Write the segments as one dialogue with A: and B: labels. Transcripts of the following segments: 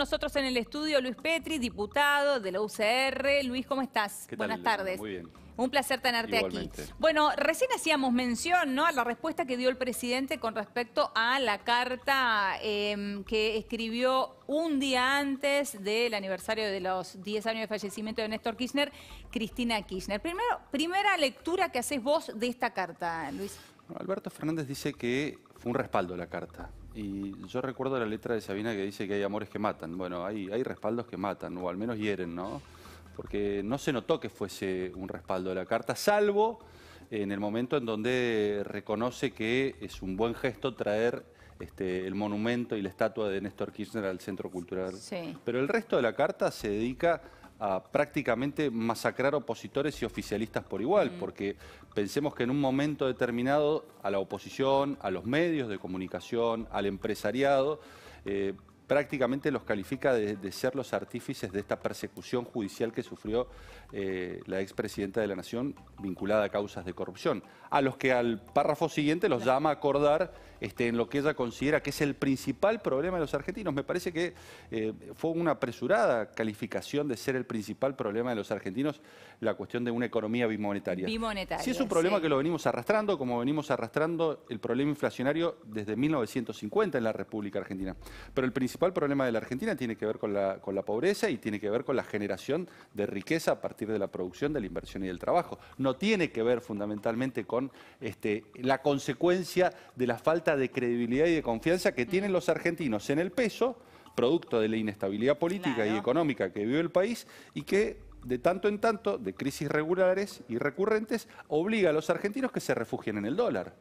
A: nosotros en el estudio Luis Petri, diputado de la UCR. Luis, ¿cómo estás?
B: ¿Qué tal?
A: Buenas tardes.
B: Muy bien.
A: Un placer tenerte
B: Igualmente.
A: aquí. Bueno, recién hacíamos mención, ¿no?, a la respuesta que dio el presidente con respecto a la carta que escribió un día antes del aniversario de los 10 años de fallecimiento de Néstor Kirchner, Cristina Kirchner. Primera lectura que haces vos de esta carta, Luis.
B: Alberto Fernández dice que fue un respaldo la carta. Y yo recuerdo la letra de Sabina que dice que hay amores que matan. Bueno, hay respaldos que matan, o al menos hieren, ¿no? Porque no se notó que fuese un respaldo de la carta, salvo en el momento en donde reconoce que es un buen gesto traer el monumento y la estatua de Néstor Kirchner al Centro Cultural.
A: Sí.
B: Pero el resto de la carta se dedica a prácticamente masacrar opositores y oficialistas por igual, porque pensemos que en un momento determinado a la oposición, a los medios de comunicación, al empresariado, prácticamente los califica de ser los artífices de esta persecución judicial que sufrió la expresidenta de la Nación vinculada a causas de corrupción, a los que al párrafo siguiente los llama a acordar en lo que ella considera que es el principal problema de los argentinos. Me parece que fue una apresurada calificación de ser el principal problema de los argentinos la cuestión de una economía bimonetaria.
A: Bimonetaria,
B: sí, es un problema
A: sí,
B: que lo venimos arrastrando, como venimos arrastrando el problema inflacionario desde 1950 en la República Argentina. Pero el principal problema de la Argentina tiene que ver con la pobreza y tiene que ver con la generación de riqueza a partir de la producción, de la inversión y del trabajo. No tiene que ver fundamentalmente con la consecuencia de la falta de credibilidad y de confianza que tienen los argentinos en el peso, producto de la inestabilidad política y económica que vive el país y que de tanto en tanto, de crisis regulares y recurrentes, obliga a los argentinos que se refugien en el dólar.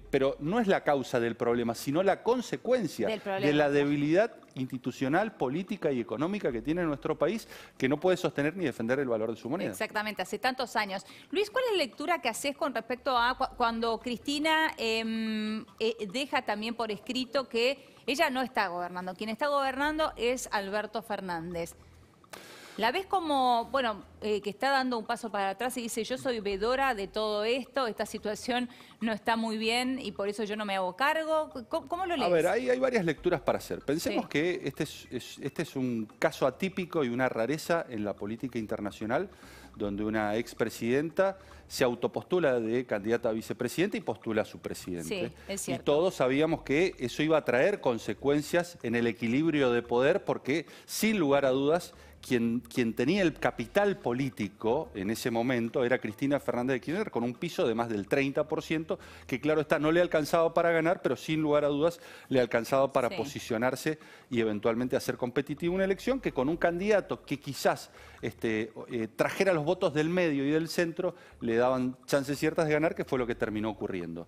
B: Pero no es la causa del problema, sino la consecuencia de la debilidad institucional, política y económica que tiene nuestro país, que no puede sostener ni defender el valor de su moneda.
A: Exactamente, hace tantos años. Luis, ¿cuál es la lectura que haces con respecto a cuando Cristina deja también por escrito que ella no está gobernando? Quien está gobernando es Alberto Fernández. ¿La ves como, bueno, que está dando un paso para atrás y dice, yo soy vedora de todo esto, esta situación no está muy bien y por eso yo no me hago cargo? ¿Cómo lo lees?
B: A ver, hay varias lecturas para hacer. Pensemos que este es un caso atípico y una rareza en la política internacional, donde una expresidenta se autopostula de candidata a vicepresidenta y postula a su presidente.
A: Sí, es cierto.
B: Y todos sabíamos que eso iba a traer consecuencias en el equilibrio de poder, porque sin lugar a dudas, quien tenía el capital político en ese momento era Cristina Fernández de Kirchner, con un piso de más del 30%, que claro está, no le alcanzaba para ganar, pero sin lugar a dudas le alcanzaba para posicionarse y eventualmente hacer competitiva una elección que con un candidato que quizás trajera los votos del medio y del centro le daban chances ciertas de ganar, que fue lo que terminó ocurriendo.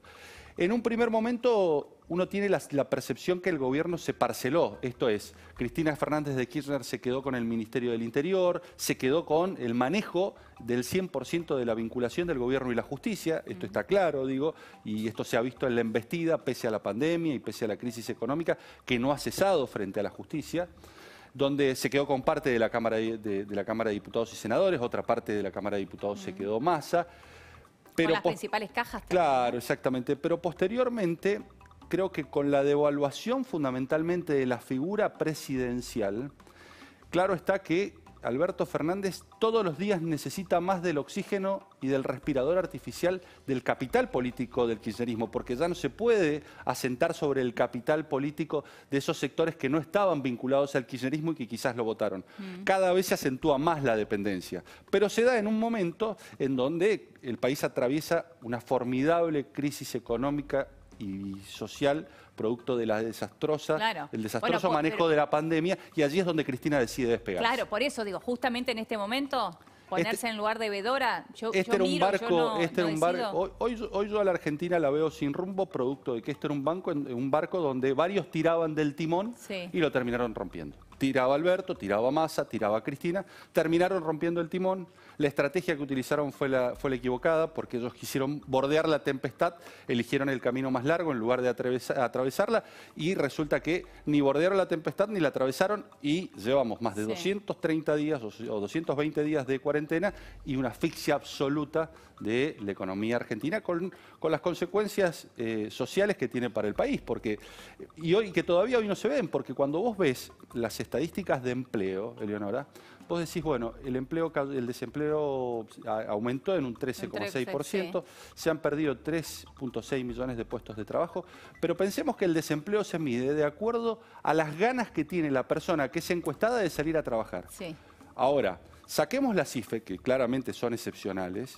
B: En un primer momento uno tiene la percepción que el gobierno se parceló, esto es, Cristina Fernández de Kirchner se quedó con el Ministerio del Interior, se quedó con el manejo del 100% de la vinculación del gobierno y la justicia, esto está claro, digo, y esto se ha visto en la embestida pese a la pandemia y pese a la crisis económica que no ha cesado frente a la justicia, donde se quedó con parte de la Cámara de Diputados y Senadores, otra parte de la Cámara de Diputados se quedó Massa. Pero
A: con las principales cajas también.
B: Claro, exactamente. Pero posteriormente, creo que con la devaluación fundamentalmente de la figura presidencial, claro está que Alberto Fernández todos los días necesita más del oxígeno y del respirador artificial del capital político del kirchnerismo, porque ya no se puede asentar sobre el capital político de esos sectores que no estaban vinculados al kirchnerismo y que quizás lo votaron. Cada vez se acentúa más la dependencia, pero se da en un momento en donde el país atraviesa una formidable crisis económica y social, producto de la desastrosa, el desastroso manejo de la pandemia, y allí es donde Cristina decide despegarse.
A: Claro, por eso digo, justamente en este momento, ponerse en lugar de vedora,
B: hoy yo a la Argentina la veo sin rumbo, producto de que este era un barco donde varios tiraban del timón y lo terminaron rompiendo. Tiraba Alberto, tiraba Massa, tiraba Cristina, terminaron rompiendo el timón. La estrategia que utilizaron fue la equivocada, porque ellos quisieron bordear la tempestad, eligieron el camino más largo en lugar de atravesarla, y resulta que ni bordearon la tempestad ni la atravesaron, y llevamos más de 230 días o 220 días de cuarentena y una asfixia absoluta de la economía argentina, con las consecuencias sociales que tiene para el país, y que todavía hoy no se ven, porque cuando vos ves las estadísticas estadísticas de empleo, Eleonora, vos decís, bueno, el desempleo aumentó en un 13,6%, se han perdido 3,6 millones de puestos de trabajo, pero pensemos que el desempleo se mide de acuerdo a las ganas que tiene la persona que es encuestada de salir a trabajar.
A: Sí.
B: Ahora, saquemos las cifras, que claramente son excepcionales,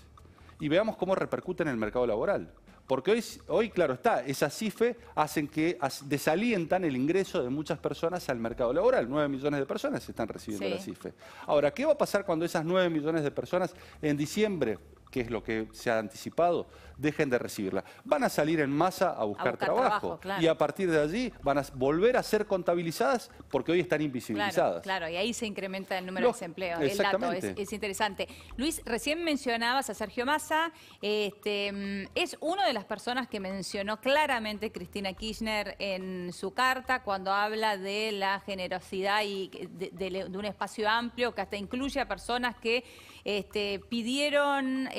B: y veamos cómo repercuten en el mercado laboral. Porque hoy, claro está, esas cifras hacen que desalientan el ingreso de muchas personas al mercado laboral. 9 millones de personas están recibiendo la cifra. Ahora, ¿qué va a pasar cuando esas 9 millones de personas en diciembre, que es lo que se ha anticipado, dejen de recibirla? Van a salir en masa a buscar trabajo claro. Y a partir de allí van a volver a ser contabilizadas porque hoy están invisibilizadas.
A: Claro, y ahí se incrementa el número de desempleo. El dato es interesante. Luis, recién mencionabas a Sergio Massa, es una de las personas que mencionó claramente Cristina Kirchner en su carta cuando habla de la generosidad y de un espacio amplio que hasta incluye a personas que pidieron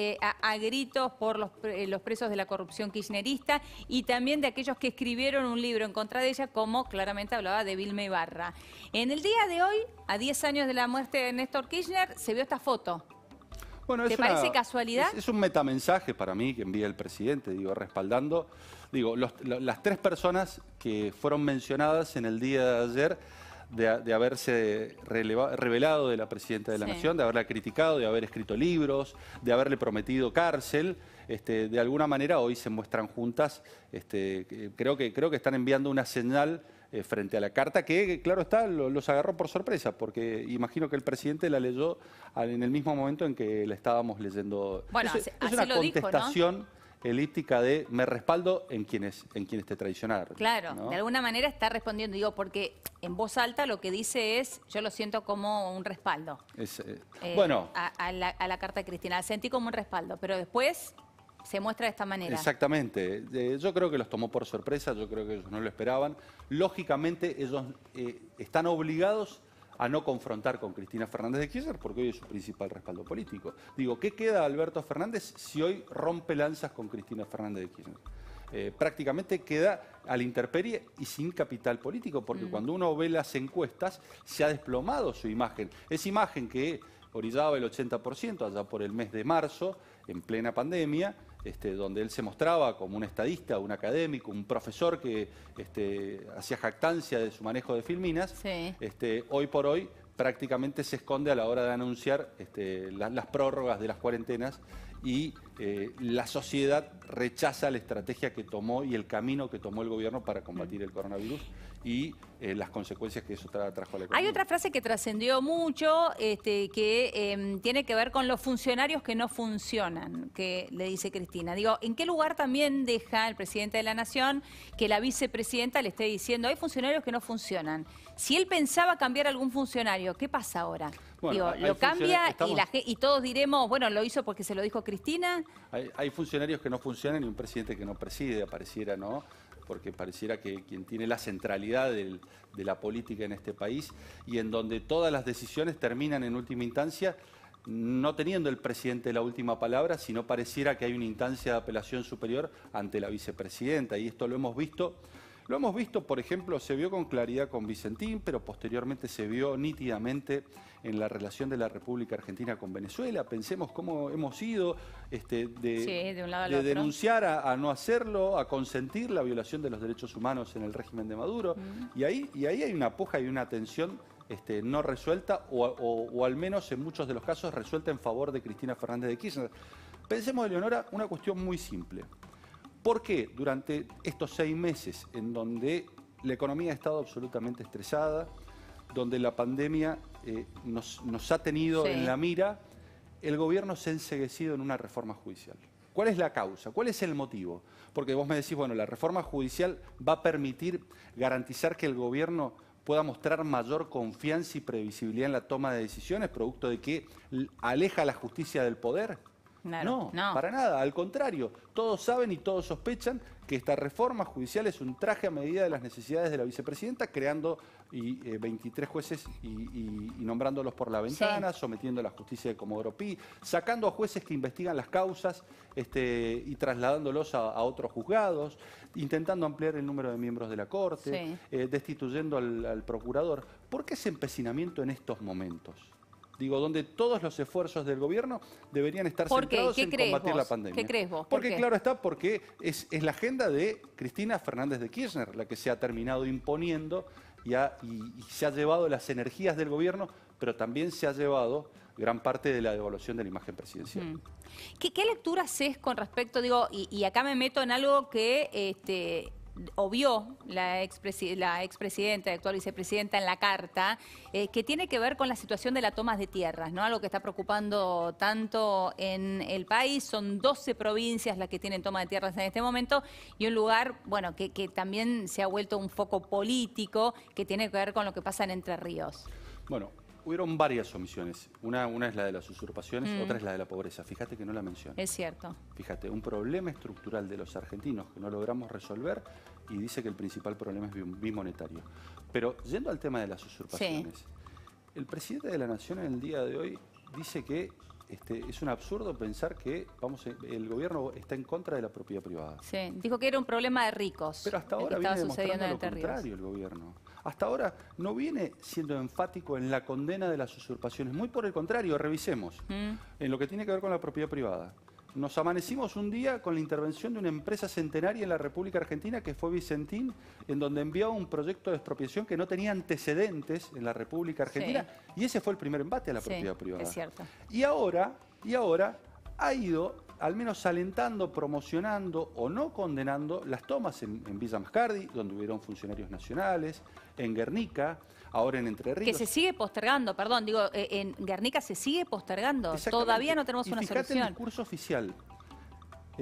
A: a gritos por los presos de la corrupción kirchnerista y también de aquellos que escribieron un libro en contra de ella, como claramente hablaba de Vilma Ibarra. En el día de hoy, a 10 años de la muerte de Néstor Kirchner, se vio esta foto.
B: Bueno, ¿te parece casualidad? Es un metamensaje para mí que envía el presidente, respaldando. Las 3 personas que fueron mencionadas en el día de ayer de haberse revelado de la presidenta de la Nación, de haberla criticado, de haber escrito libros, de haberle prometido cárcel, de alguna manera hoy se muestran juntas. Creo que están enviando una señal frente a la carta que, claro está, los agarró por sorpresa, porque imagino que el presidente la leyó en el mismo momento en que la estábamos leyendo.
A: Bueno,
B: es una contestación, ¿no?, elíptica de me respaldo en quienes te traicionaron.
A: Claro, ¿no? De alguna manera está respondiendo, porque en voz alta lo que dice es, yo lo siento como un respaldo. Bueno, a la carta de Cristina, la sentí como un respaldo, pero después se muestra de esta manera.
B: Exactamente. Yo creo que los tomó por sorpresa, yo creo que ellos no lo esperaban. Lógicamente ellos están obligados a no confrontar con Cristina Fernández de Kirchner porque hoy es su principal respaldo político. ¿Qué queda Alberto Fernández si hoy rompe lanzas con Cristina Fernández de Kirchner? Prácticamente queda a la intemperie y sin capital político, porque cuando uno ve las encuestas se ha desplomado su imagen. Esa imagen que orillaba el 80% allá por el mes de marzo, en plena pandemia, donde él se mostraba como un estadista, un académico, un profesor que hacía jactancia de su manejo de filminas, hoy por hoy prácticamente se esconde a la hora de anunciar las prórrogas de las cuarentenas y la sociedad rechaza la estrategia que tomó y el camino que tomó el gobierno para combatir el coronavirus y las consecuencias que eso trajo a la economía.
A: Hay otra frase que trascendió mucho, que tiene que ver con los funcionarios que no funcionan, que le dice Cristina. ¿En qué lugar también deja el presidente de la Nación que la vicepresidenta le esté diciendo hay funcionarios que no funcionan? Si él pensaba cambiar algún funcionario, ¿qué pasa ahora? Bueno, lo cambia y todos diremos, bueno, lo hizo porque se lo dijo Cristina.
B: Hay funcionarios que no funcionan y un presidente que no preside, pareciera, ¿no? Porque pareciera que quien tiene la centralidad de la política en este país y en donde todas las decisiones terminan en última instancia no teniendo el presidente la última palabra, sino pareciera que hay una instancia de apelación superior ante la vicepresidenta. Y esto lo hemos visto. Lo hemos visto, por ejemplo, se vio con claridad con Vicentín, pero posteriormente se vio nítidamente en la relación de la República Argentina con Venezuela. Pensemos cómo hemos ido de un lado al otro, denunciar a no hacerlo, a consentir la violación de los derechos humanos en el régimen de Maduro. Y ahí hay una puja y una tensión no resuelta o al menos en muchos de los casos resuelta en favor de Cristina Fernández de Kirchner. Pensemos, Eleonora, una cuestión muy simple. ¿Por qué durante estos 6 meses en donde la economía ha estado absolutamente estresada, donde la pandemia nos ha tenido en la mira, el gobierno se ha enceguecido en una reforma judicial? ¿Cuál es la causa? ¿Cuál es el motivo? Porque vos me decís, bueno, la reforma judicial va a permitir garantizar que el gobierno pueda mostrar mayor confianza y previsibilidad en la toma de decisiones, producto de que aleja a la justicia del poder. No, para nada, al contrario, todos saben y todos sospechan que esta reforma judicial es un traje a medida de las necesidades de la vicepresidenta, creando 23 jueces y nombrándolos por la ventana, sometiendo a la justicia de Comodoro Pi, sacando a jueces que investigan las causas y trasladándolos a otros juzgados, intentando ampliar el número de miembros de la Corte, destituyendo al procurador. ¿por qué ese empecinamiento en estos momentos? Digo, donde todos los esfuerzos del gobierno deberían estar centrados en combatir la pandemia.
A: ¿Qué crees vos?
B: Porque claro está, porque es la agenda de Cristina Fernández de Kirchner la que se ha terminado imponiendo y se ha llevado las energías del gobierno, pero también se ha llevado gran parte de la devaluación de la imagen presidencial.
A: ¿Qué lectura haces con respecto, digo, y acá me meto en algo que obvió la expresidenta, actual vicepresidenta en la carta, que tiene que ver con la situación de las tomas de tierras, ¿no? Algo que está preocupando tanto en el país. Son 12 provincias las que tienen toma de tierras en este momento y un lugar, bueno, que también se ha vuelto un foco político que tiene que ver con lo que pasa en Entre Ríos.
B: Bueno, hubieron varias omisiones. Una es la de las usurpaciones, otra es la de la pobreza. Fíjate que no la mencioné.
A: Es cierto.
B: Fíjate, un problema estructural de los argentinos que no logramos resolver y dice que el principal problema es bimonetario. Pero yendo al tema de las usurpaciones, el presidente de la Nación en el día de hoy dice que es un absurdo pensar que el gobierno está en contra de la propiedad privada.
A: Sí, dijo que era un problema de ricos.
B: Pero hasta ahora viene demostrando lo contrario el gobierno. Hasta ahora no viene siendo enfático en la condena de las usurpaciones. Muy por el contrario, revisemos. En lo que tiene que ver con la propiedad privada. Nos amanecimos un día con la intervención de una empresa centenaria en la República Argentina que fue Vicentín, en donde envió un proyecto de expropiación que no tenía antecedentes en la República Argentina, y ese fue el primer embate a la propiedad privada.
A: Es cierto.
B: Y ahora ha ido al menos alentando, promocionando o no condenando las tomas en Villa Mascardi, donde hubieron funcionarios nacionales, en Guernica, ahora en Entre Ríos.
A: Que se sigue postergando, perdón, digo, en Guernica se sigue postergando, todavía no tenemos una solución.
B: El discurso oficial,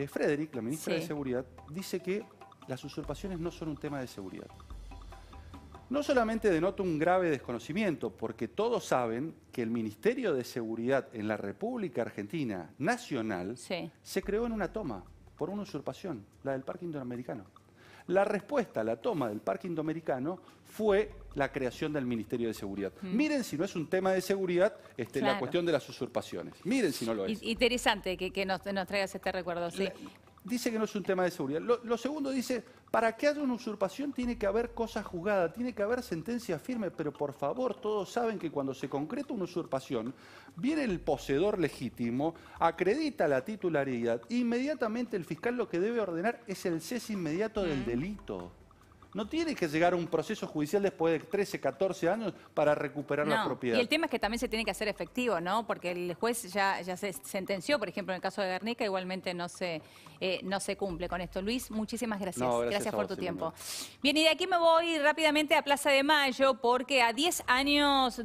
B: Frederick, la ministra de Seguridad, dice que las usurpaciones no son un tema de seguridad. No solamente denota un grave desconocimiento, porque todos saben que el Ministerio de Seguridad en la República Argentina Nacional se creó en una toma, por una usurpación, la del Parque Indoamericano. La respuesta a la toma del Parque Indoamericano fue la creación del Ministerio de Seguridad. Miren si no es un tema de seguridad la cuestión de las usurpaciones. Miren si no lo es.
A: Interesante que nos traigas este recuerdo, sí.
B: Dice que no es un tema de seguridad. Lo segundo dice, para que haya una usurpación tiene que haber cosa juzgada, tiene que haber sentencia firme, pero por favor, todos saben que cuando se concreta una usurpación, viene el poseedor legítimo, acredita la titularidad, e inmediatamente el fiscal lo que debe ordenar es el cese inmediato del delito. No tiene que llegar a un proceso judicial después de 13, 14 años para recuperar la propiedad.
A: Y el tema es que también se tiene que hacer efectivo, ¿no? Porque el juez ya se sentenció, por ejemplo, en el caso de Guernica, igualmente no se cumple con esto. Luis, muchísimas gracias. Gracias por tu tiempo. Bien, y de aquí me voy rápidamente a Plaza de Mayo, porque a 10 años